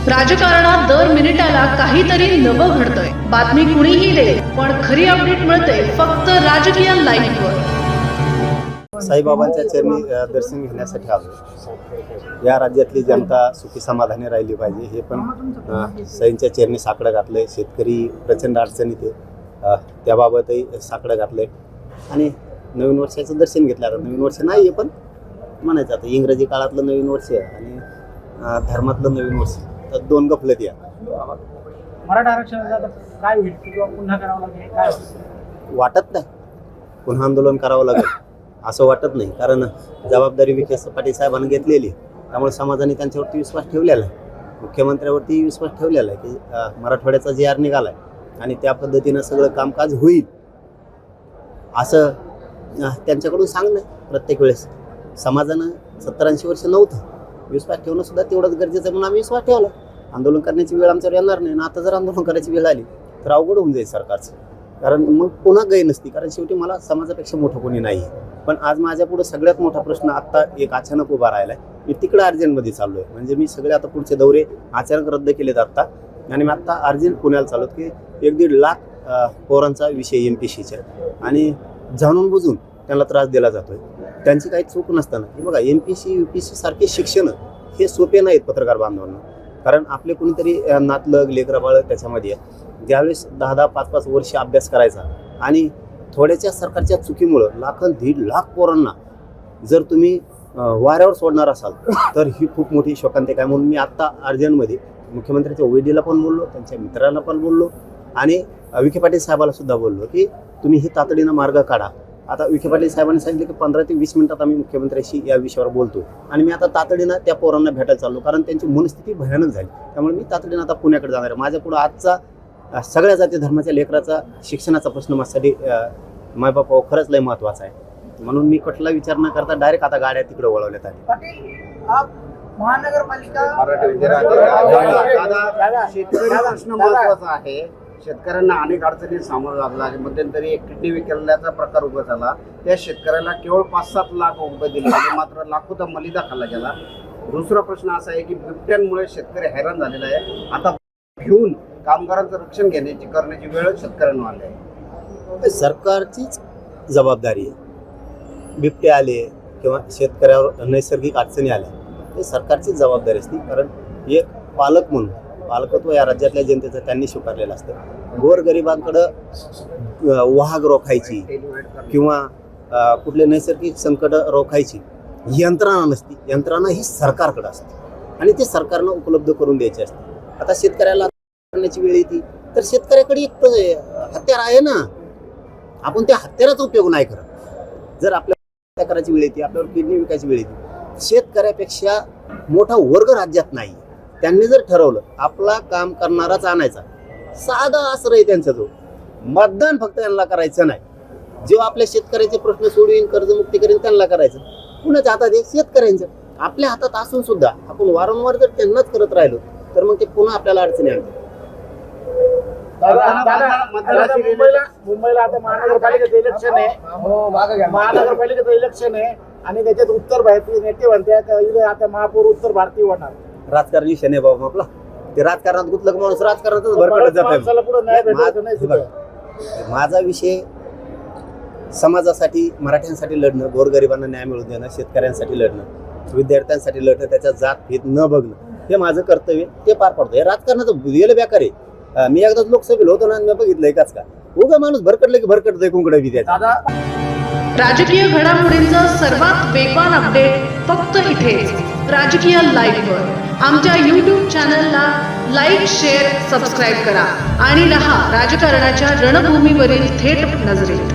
राजकारणात दर मिनिटाला काहीतरी नवं घडतंय. बातमी कुणीही दे, पण खरी अपडेट मिळते फक्त राजकीय लाईव्हवर. साईबाबांच्या चरणी दर्शन घेण्यासाठी आलो. या राज्यातली जनता सुखी समाधानी राहिली पाहिजे हे पण साईंच्या चरणी साकडं घातलंय. शेतकरी प्रचंड अडचणीत आहे, त्याबाबतही साकडं घातलंय आणि नवीन वर्षाचं दर्शन घेतलं. आता नवीन वर्ष नाही आहे पण म्हणायचं आता इंग्रजी काळातलं नवीन वर्ष आणि धर्मातलं नवीन वर्ष, तर दोन गफलत या. मराठा आरक्षणाचा काय होईल किंवा पुन्हा करावं लागेल काय वाटत नाही. पुन्हा आंदोलन करावं लागेल असं वाटत नाही, कारण जबाबदारी विखे पाटील साहेबांनी घेतलेली, त्यामुळे समाजाने त्यांच्यावरती विश्वास ठेवलेला आहे. मुख्यमंत्र्यावरती विश्वास ठेवलेला आहे की मराठवाड्याचा जे आर निघाला आहे आणि त्या पद्धतीनं सगळं कामकाज होईल असं त्यांच्याकडून सांगणं प्रत्येक वेळेस. समाजानं 70-80 वर्ष नव्हतं, विश्वास ठेवणं सुद्धा तेवढंच गरजेचं म्हणून आम्ही विश्वास ठेवला. आंदोलन करण्याची वेळ आमच्यावर येणार नाही, आणि आता जर आंदोलन करायची वेळ आली तर अवघड होऊन जाईल सरकारचं, कारण मग पुन्हा गै नसती. कारण शेवटी मला समाजापेक्षा मोठं कोणी नाही. पण आज माझ्यापुढं सगळ्यात मोठा प्रश्न आत्ता एक अचानक उभा राहिला आहे. मी तिकडं अर्जंटमध्ये चाललो आहे, म्हणजे मी सगळे आता पुढचे दौरे अचानक रद्द केलेत आत्ता, आणि मी आत्ता अर्जंट पुण्याला चाललो की 1-1.5 लाख पोरांचा विषय MPSCचा, आणि जाणून बुजून त्यांना त्रास दिला जातोय. त्यांची काही चूक नसताना की बघा MPSC UPSC सारखे शिक्षण हे सोपे नाहीत पत्रकार बांधवांना, कारण आपले कोणीतरी नातलग लेकराबाळ त्याच्यामध्ये आहे. ज्यावेळेस 10-10, 5-5 वर्ष अभ्यास करायचा आणि थोड्याच्या सरकारच्या चुकीमुळं 1.5 लाख पोरांना जर तुम्ही वाऱ्यावर सोडणार असाल तर ही खूप मोठी शोकांतिका आहे. म्हणून मी आत्ता अर्जंटमध्ये मुख्यमंत्र्यांच्या OEDला पण बोललो, त्यांच्या मित्रांना पण बोललो आणि विखे पाटील साहेबाला सुद्धा बोललो की तुम्ही ही तातडीनं मार्ग काढा. आता विखे पाटील साहेबांनी सांगितलं की 15 ते 20 मिनिटात आम्ही मुख्यमंत्र्यांशी या विषयावर बोलतो, आणि मी आता तातडीनं त्या पोरांना भेटायला चाललो, कारण त्यांची मनस्थिती भयानक झाली. त्यामुळे मी तातडीनं आता पुण्याकडे जाणार आहे. माझ्या पुढं आजचा सगळ्या जाती धर्माच्या लेकराचा शिक्षणाचा प्रश्न माझ्यासाठी मायबापावर खरंच लय महत्त्वाचा आहे. म्हणून मी कुठला विचार न करता डायरेक्ट आता गाड्या तिकडे वळवल्यात आली. महानगरपालिका शेतकरी प्रश्न महत्वाचा आहे. शेतकऱ्यांना अनेक अडचणी सामोरं लागला. मध्यंतरी एक किडनी विकल्याचा प्रकार उभा झाला. त्या शेतकऱ्याला केवळ 5-7 लाख रुपये दिले, मात्र लाखोचा मलिदा खाल्ला गेला. दुसरा प्रश्न असा आहे की बिबट्यांमुळे शेतकरी हैराण झालेला आहे. आता घेऊन कामगारांचं रक्षण करण्याची वेळ शेतकऱ्यांना आली आहे. सरकारचीच जबाबदारी आहे. बिबटे आले किंवा शेतकऱ्यावर नैसर्गिक अडचणी आल्या, हे सरकारचीच जबाबदारी असते. कारण एक पालक म्हणून पालकत्व या राज्यातल्या जनतेचं त्यांनी स्वीकारलेलं असतं. गोरगरिबांकडं वाहक रोखायची किंवा कुठले नैसर्गिक संकट रोखायची यंत्रणा नसती. यंत्रणा ही सरकारकडे असते आणि ते सरकारनं उपलब्ध करून द्यायची असते. आता शेतकऱ्याला करण्याची वेळ येते तर शेतकऱ्याकडे एक हत्यार आहे ना, आपण त्या हत्याराचा उपयोग नाही करत. जर आपल्याला करायची वेळ येते, आपल्यावर किडनी विकायची वेळ येते, शेतकऱ्यापेक्षा मोठा वर्ग राज्यात नाही. त्यांनी जर ठरवलं आपला काम करणाराच आणायचा, साधा आश्रय त्यांचा जो, मतदान फक्त त्यांना करायचं नाही. जेव्हा आपल्या शेतकऱ्याचे प्रश्न सोडवीन, कर्जमुक्ती करेन, त्यांना करायचं. कुणाच्या हातात आहे? शेतकऱ्यांचं. आपल्या हातात असून सुद्धा आपण वारंवार जर त्यांनाच करत राहिलो तर मग ते पुन्हा आपल्याला अडचणी आणतात. मुंबईला आता महानगरपालिकेचं इलेक्शन आहे. महानगरपालिकेचं इलेक्शन आहे आणि त्याच्यात उत्तर भारतीय नेते म्हणतात आता महापौर उत्तर भारतीय होणार. राजकारण विषय नाही बाबा आपला. ते राजकारणात गुतलं माणूस राजकारणातच भरकडत जात. माझा विषय समाजासाठी, मराठ्यांसाठी लढणं, गोरगरिबांना न्याय मिळवून देणं, शेतकऱ्यांसाठी लढणं, विद्यार्थ्यांसाठी लढणं, त्याच्या जात भेद न बघणं, हे माझं कर्तव्य, ते पार पडतं. हे राजकारणाचं गेलं बेकार आहे. मी एकदाच लोकसभेला होतो ना, मी बघितलं एकाच का उगा माणूस भरकडलं की भरकडतंय कुंकडे बी त्याचा. राजकीय घडामोडींचा सर्वात वेगवान अपडेट फक्त इथेच राजकीय लाईव्हवर. आमच्या YouTube चॅनलला लाईक, शेअर, सबस्क्राईब करा आणि रहा राजकारणाच्या रणभूमीवरील थेट नजरेत.